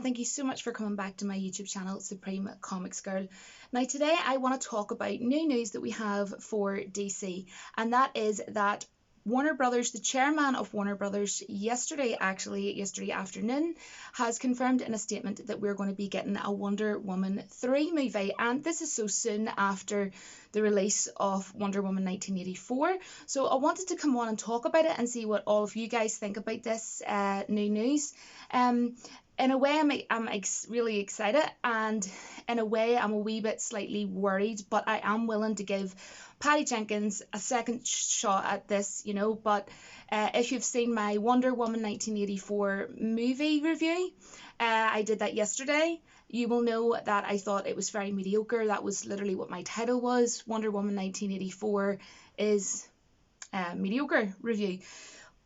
and thank you so much for coming back to my YouTube channel, Supreme Comics Girl. Now today I want to talk about new news that we have for DC, and that is that Warner Brothers, the chairman of Warner Brothers, yesterday afternoon, has confirmed in a statement that we're going to be getting a Wonder Woman 3 movie, and this is so soon after the release of Wonder Woman 1984. So I wanted to come on and talk about it and see what all of you guys think about this new news. In a way, I'm really excited, and in a way, I'm a wee bit slightly worried, but I am willing to give Patty Jenkins a second shot at this, But if you've seen my Wonder Woman 1984 movie review, I did that yesterday. You will know that I thought it was very mediocre. That was literally what my title was. Wonder Woman 1984 is a mediocre review.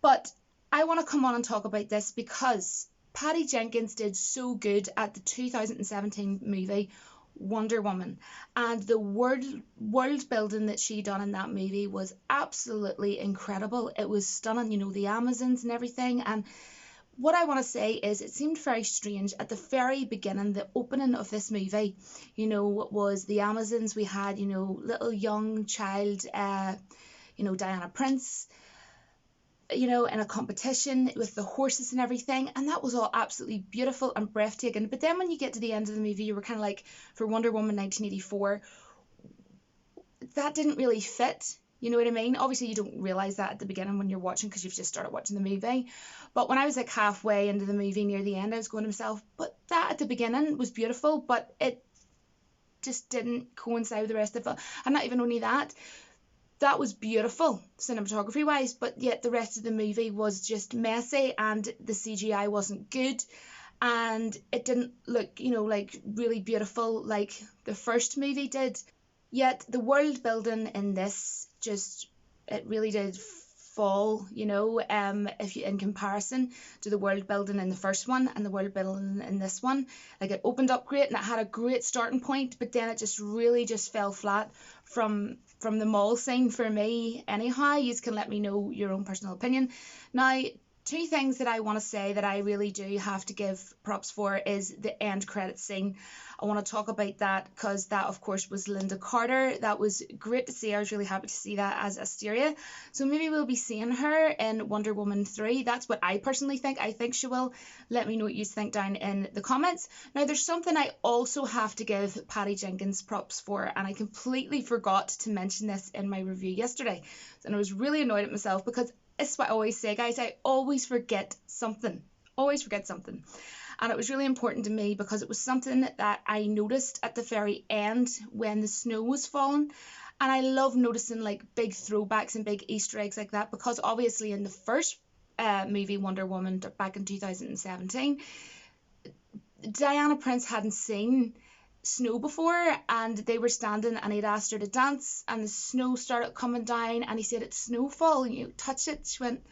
But I want to come on and talk about this because Patty Jenkins did so good at the 2017 movie Wonder Woman, and the world building that she done in that movie was absolutely incredible. It was stunning, the Amazons and everything. And what I want to say is it seemed very strange at the very beginning, the opening of this movie, was the Amazons. We had, little young child, Diana Prince, in a competition with the horses and everything, and that was all absolutely beautiful and breathtaking. But then when you get to the end of the movie, you were kind of like, for Wonder Woman 1984, that didn't really fit. You know what I mean? Obviously, you don't realise that at the beginning when you're watching because you've just started watching the movie. But when I was like halfway into the movie near the end, I was going to myself, but that at the beginning was beautiful, but it just didn't coincide with the rest of it. And not even only that, that was beautiful cinematography wise, but yet the rest of the movie was just messy and the CGI wasn't good and it didn't look, like really beautiful like the first movie did. Yet the world building in this it really did fall, if you in comparison to the world building in the first one and the world building in this one. Like, it opened up great and it had a great starting point, but then it just really just fell flat from the mall scene for me. Anyhow, you can let me know your own personal opinion. Now, two things that I want to say that I really do have to give props for is the end credit scene. I want to talk about that because that, of course, was Lynda Carter. That was great to see. I was really happy to see that as Asteria. So maybe we'll be seeing her in Wonder Woman 3. That's what I personally think. I think she will. Let me know what you think down in the comments. Now, there's something I also have to give Patty Jenkins props for, and I completely forgot to mention this in my review yesterday. And I was really annoyed at myself because it's what I always say, guys. I always forget something. Always forget something. And it was really important to me because it was something that I noticed at the very end when the snow was falling. And I love noticing like big throwbacks and big Easter eggs like that, because obviously in the first movie, Wonder Woman, back in 2017, Diana Prince hadn't seen snow before, and they were standing and he'd asked her to dance and the snow started coming down and he said, "It's snowfall," and you touch it. She went,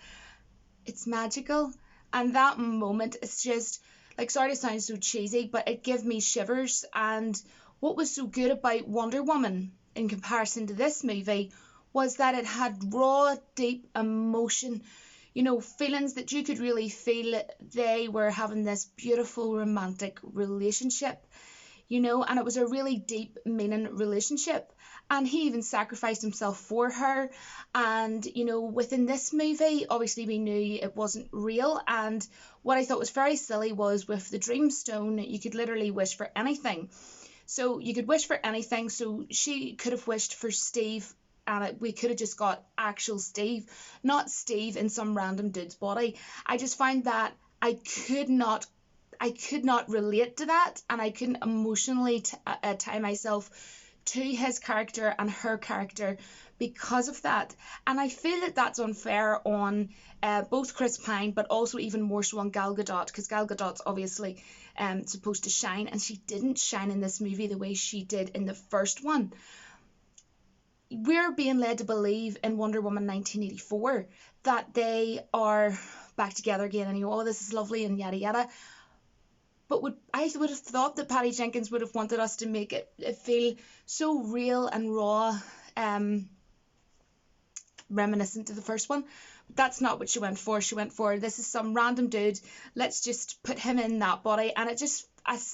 "It's magical." And that moment, it's just like, sorry to sound so cheesy, but it gave me shivers. And what was so good about Wonder Woman in comparison to this movie was that it had raw, deep emotion, feelings that you could really feel. They were having this beautiful romantic relationship, and it was a really deep meaning relationship, and he even sacrificed himself for her. And within this movie, obviously we knew it wasn't real, and what I thought was very silly was with the Dreamstone, you could literally wish for anything. So you could wish for anything, so she could have wished for Steve, and we could have just got actual Steve, not Steve in some random dude's body. I just find that I could not relate to that, and I couldn't emotionally tie myself to his character and her character because of that. And I feel that that's unfair on both Chris Pine, but also even more so on Gal Gadot, because Gal Gadot's obviously supposed to shine, and she didn't shine in this movie the way she did in the first one. We're being led to believe in Wonder Woman 1984 that they are back together again, and oh, this is lovely and yada yada. But I would have thought that Patty Jenkins would have wanted us to make it feel so real and raw, reminiscent to the first one. But that's not what she went for. She went for, this is some random dude, let's just put him in that body. And it just,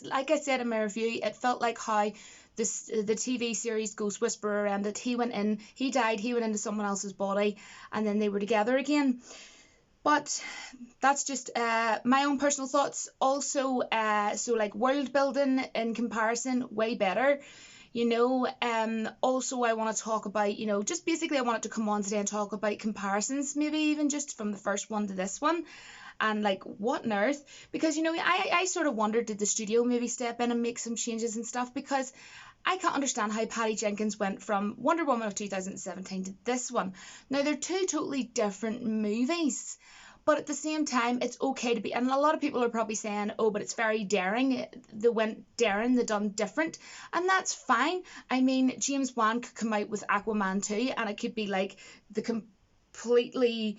like I said in my review, it felt like how the TV series Ghost Whisperer ended. He died, he went into someone else's body, and then they were together again. But that's just my own personal thoughts. Also, so like world building in comparison, way better. Also I want to talk about, just basically I wanted to come on today and talk about comparisons, maybe even just from the first one to this one. And like, what on earth? Because, I sort of wondered, did the studio maybe step in and make some changes and stuff? Because I can't understand how Patty Jenkins went from Wonder Woman of 2017 to this one. Now, they're two totally different movies. But at the same time, it's okay to be, and a lot of people are probably saying, oh, but it's very daring. They went daring, they done different. And that's fine. I mean, James Wan could come out with Aquaman 2, and it could be like the completely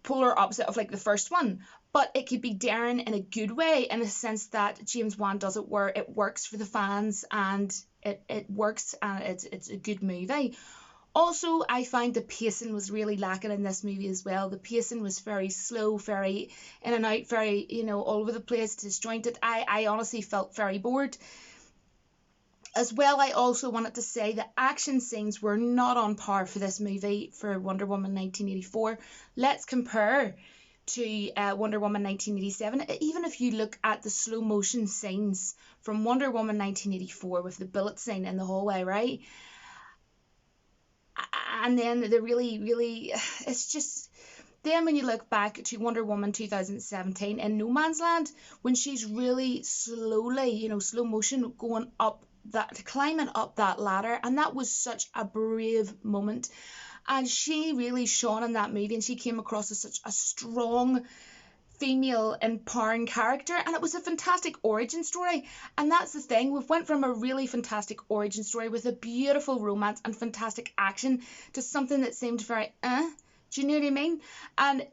polar opposite of like the first one. But it could be daring in a good way, in the sense that James Wan does it where it works for the fans, and it works, and it's a good movie. Also, I find the pacing was really lacking in this movie as well. The pacing was very slow, very in and out, very, all over the place, disjointed. I honestly felt very bored. As well, I also wanted to say the action scenes were not on par for this movie, for Wonder Woman 1984. Let's compare to Wonder Woman 1987. Even if you look at the slow motion scenes from Wonder Woman 1984 with the bullet scene in the hallway, right? And then the really, it's just, then when you look back to Wonder Woman 2017 in No Man's Land, when she's really slowly, slow motion going up climbing up that ladder, and that was such a brave moment. And she really shone in that movie, and she came across as such a strong female empowering character, and it was a fantastic origin story. And that's the thing, we've went from a really fantastic origin story with a beautiful romance and fantastic action to something that seemed very do you know what I mean? And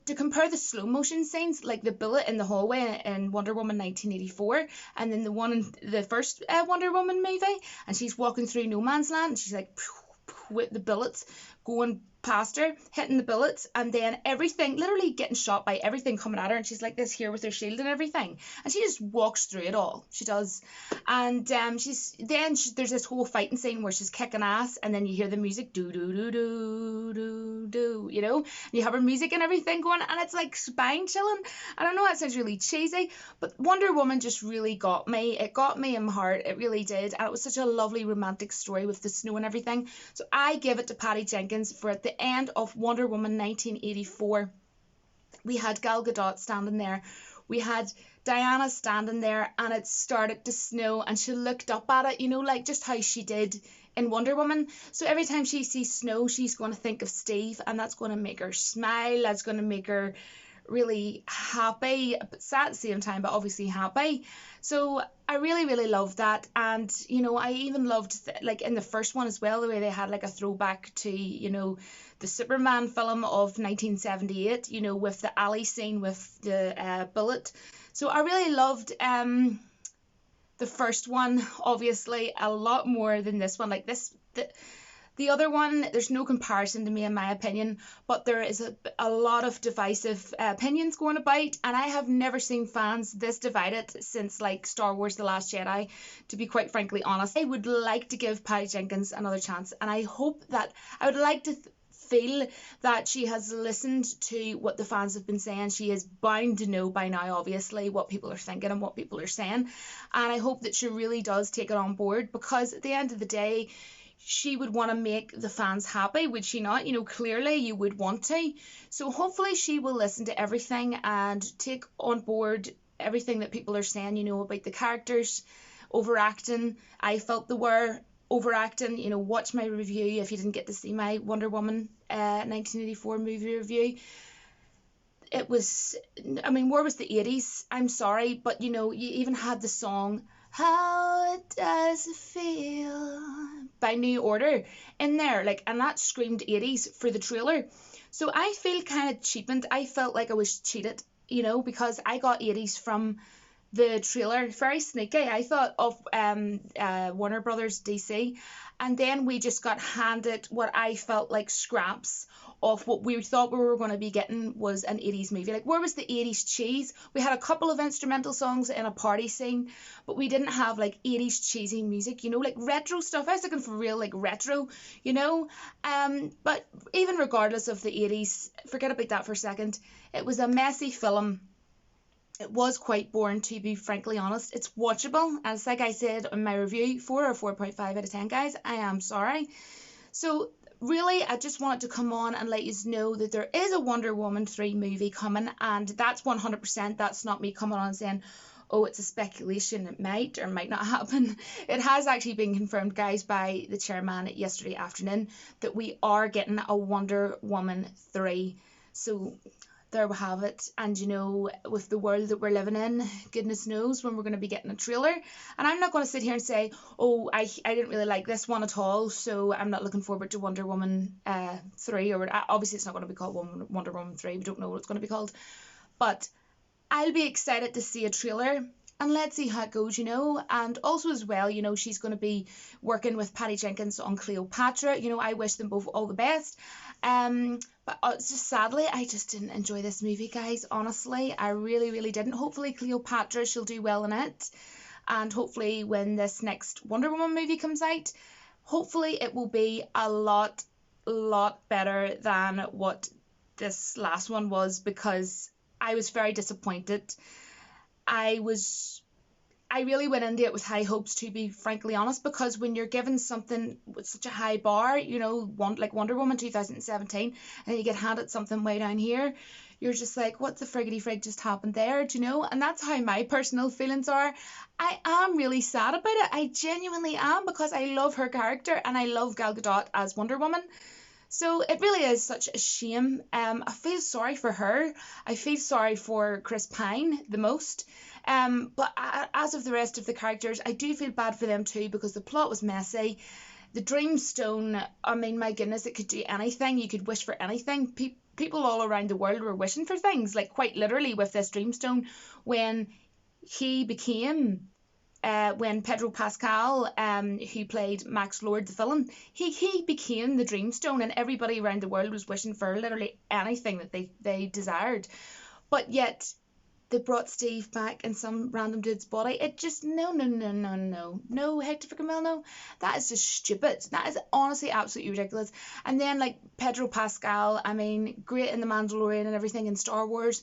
to compare the slow motion scenes, like the bullet in the hallway in Wonder Woman 1984, and then the one in the first Wonder Woman movie, and she's walking through No Man's Land, and she's like with the bullets going past her, hitting the bullets, and then everything, literally getting shot by everything coming at her, and she's like this here with her shield and everything, and she just walks through it all. She does. And there's this whole fighting scene where she's kicking ass, and then you hear the music, do do do do do do, and you have her music and everything going, and it's like spine chilling. I don't know, that sounds really cheesy, but Wonder Woman just really got me. It got me in my heart, it really did, and it was such a lovely romantic story with the snow and everything. So I give it to Patty Jenkins for, at the end of Wonder Woman 1984, we had Gal Gadot standing there, we had Diana standing there, and it started to snow, and she looked up at it, like just how she did in Wonder Woman. So every time she sees snow, she's going to think of Steve, and that's going to make her smile, that's going to make her really happy, but sad at the same time, but obviously happy. So I really loved that. And I even loved like in the first one as well, the way they had like a throwback to the Superman film of 1978, with the alley scene with the bullet. So I really loved the first one, obviously a lot more than this one. Like the other one, there's no comparison to me in my opinion, but there is a lot of divisive opinions going about, and I have never seen fans this divided since like Star Wars The Last Jedi, to be quite frankly honest. I would like to give Patty Jenkins another chance, and I hope that, I would like to feel that she has listened to what the fans have been saying. She is bound to know by now, obviously, what people are thinking and what people are saying, and I hope that she really does take it on board, because at the end of the day, she would want to make the fans happy, would she not? Clearly you would want to. So hopefully she will listen to everything and take on board everything that people are saying, about the characters overacting. I felt they were overacting. Watch my review if you didn't get to see my Wonder Woman 1984 movie review. It was, where was the 80s? I'm sorry, but you even had the song How Does It Feel by New Order in there, and that screamed 80s for the trailer. So I feel kind of cheapened. I felt like I was cheated, because I got 80s from the trailer. Very sneaky, I thought, of Warner Brothers DC. And then we just got handed what I felt like scraps of what we thought we were going to be getting was an 80s movie. Like, where was the 80s cheese? We had a couple of instrumental songs in a party scene, but we didn't have like 80s cheesy music, you know, like retro stuff. I was looking for real like retro, you know. But even regardless of the 80s, forget about that for a second. It was a messy film. It was quite boring, to be frankly honest. It's watchable, as like I said in my review, 4 or 4.5 out of 10, guys. I am sorry. So really, I just wanted to come on and let you know that there is a Wonder Woman 3 movie coming, and that's 100%. That's not me coming on and saying, oh, it's a speculation, it might or might not happen. It has actually been confirmed, guys, by the chairman yesterday afternoon that we are getting a Wonder Woman 3. So there we have it. And you know, with the world that we're living in, goodness knows when we're going to be getting a trailer. And I'm not going to sit here and say, oh, I didn't really like this one at all, so I'm not looking forward to Wonder Woman 3, or obviously it's not going to be called Wonder Woman 3. We don't know what it's going to be called, but I'll be excited to see a trailer. And let's see how it goes, you know. And also as well, you know, she's going to be working with Patty Jenkins on Cleopatra. You know, I wish them both all the best. But just sadly, I just didn't enjoy this movie, guys. Honestly, I really, really didn't. Hopefully Cleopatra, she'll do well in it. And hopefully when this next Wonder Woman movie comes out, hopefully it will be a lot better than what this last one was, because I was very disappointed. I really went into it with high hopes, to be frankly honest, because when you're given something with such a high bar, you know, like Wonder Woman 2017, and you get handed something way down here, you're just like, what the friggity frig just happened there, do you know? And that's how my personal feelings are. I am really sad about it. I genuinely am, because I love her character and I love Gal Gadot as Wonder Woman. So it really is such a shame. I feel sorry for her. I feel sorry for Chris Pine the most. But as of the rest of the characters, I do feel bad for them too, because the plot was messy. The Dreamstone, I mean, my goodness, it could do anything. You could wish for anything. People all around the world were wishing for things, like quite literally with this Dreamstone. When he became when Pedro Pascal, who played Max Lord the villain, he became the Dreamstone, and everybody around the world was wishing for literally anything that they desired. But yet they brought Steve back in some random dude's body. It just, no, Hector freaking no. That is just stupid. That is honestly absolutely ridiculous. And then like Pedro Pascal, I mean, great in The Mandalorian and everything in Star Wars,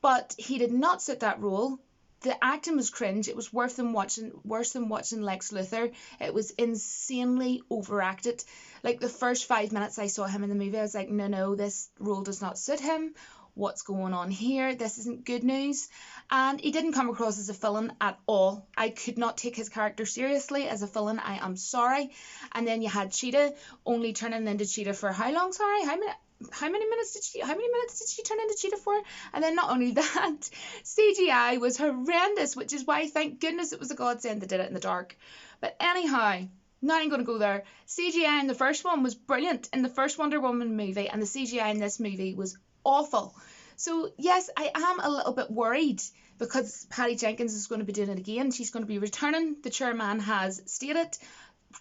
but he did not suit that role. The acting was cringe. It was worse than watching Lex Luthor. It was insanely overacted. Like the first 5 minutes I saw him in the movie, I was like, no, this role does not suit him. What's going on here? This isn't good news. And he didn't come across as a villain at all. I could not take his character seriously as a villain. I am sorry. And then you had Cheetah only turning into Cheetah for how long? Sorry, how many minutes did she turn into Cheetah for? And then not only that, CGI was horrendous, which is why thank goodness it was a godsend that did it in the dark. But anyhow, not even going to go there. CGI in the first one was brilliant in the first Wonder Woman movie, and the CGI in this movie was awful. So yes, I am a little bit worried, because Patty Jenkins is going to be doing it again. She's going to be returning. The chairman has stated,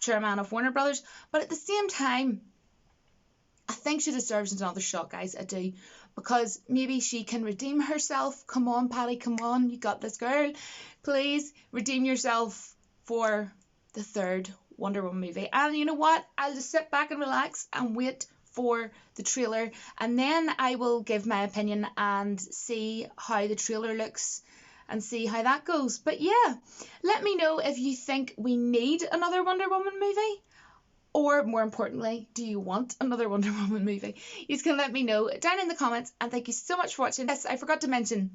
chairman of Warner Brothers. But at the same time, I think she deserves another shot, guys. I do. Because maybe she can redeem herself. Come on, Patty, come on. You got this, girl. Please redeem yourself for the third Wonder Woman movie. And you know what? I'll just sit back and relax and wait for the trailer. And then I will give my opinion and see how the trailer looks and see how that goes. But yeah, let me know if you think we need another Wonder Woman movie. Or more importantly, do you want another Wonder Woman movie? You can let me know down in the comments, and thank you so much for watching. Yes, I forgot to mention,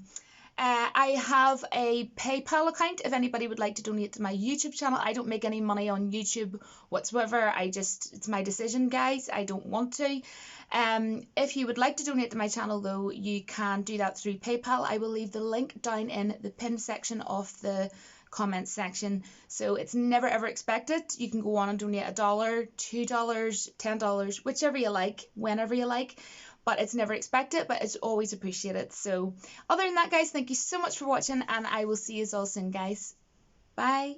I have a PayPal account if anybody would like to donate to my YouTube channel. I don't make any money on YouTube whatsoever. It's my decision, guys. I don't want to. If you would like to donate to my channel though, you can do that through PayPal. I will leave the link down in the pinned section of the comment section, so it's never ever expected. You can go on and donate $1, $2, $10, whichever you like, whenever you like. but it's never expected, but it's always appreciated. So other than that, guys, thank you so much for watching, and I will see you all soon, guys. Bye.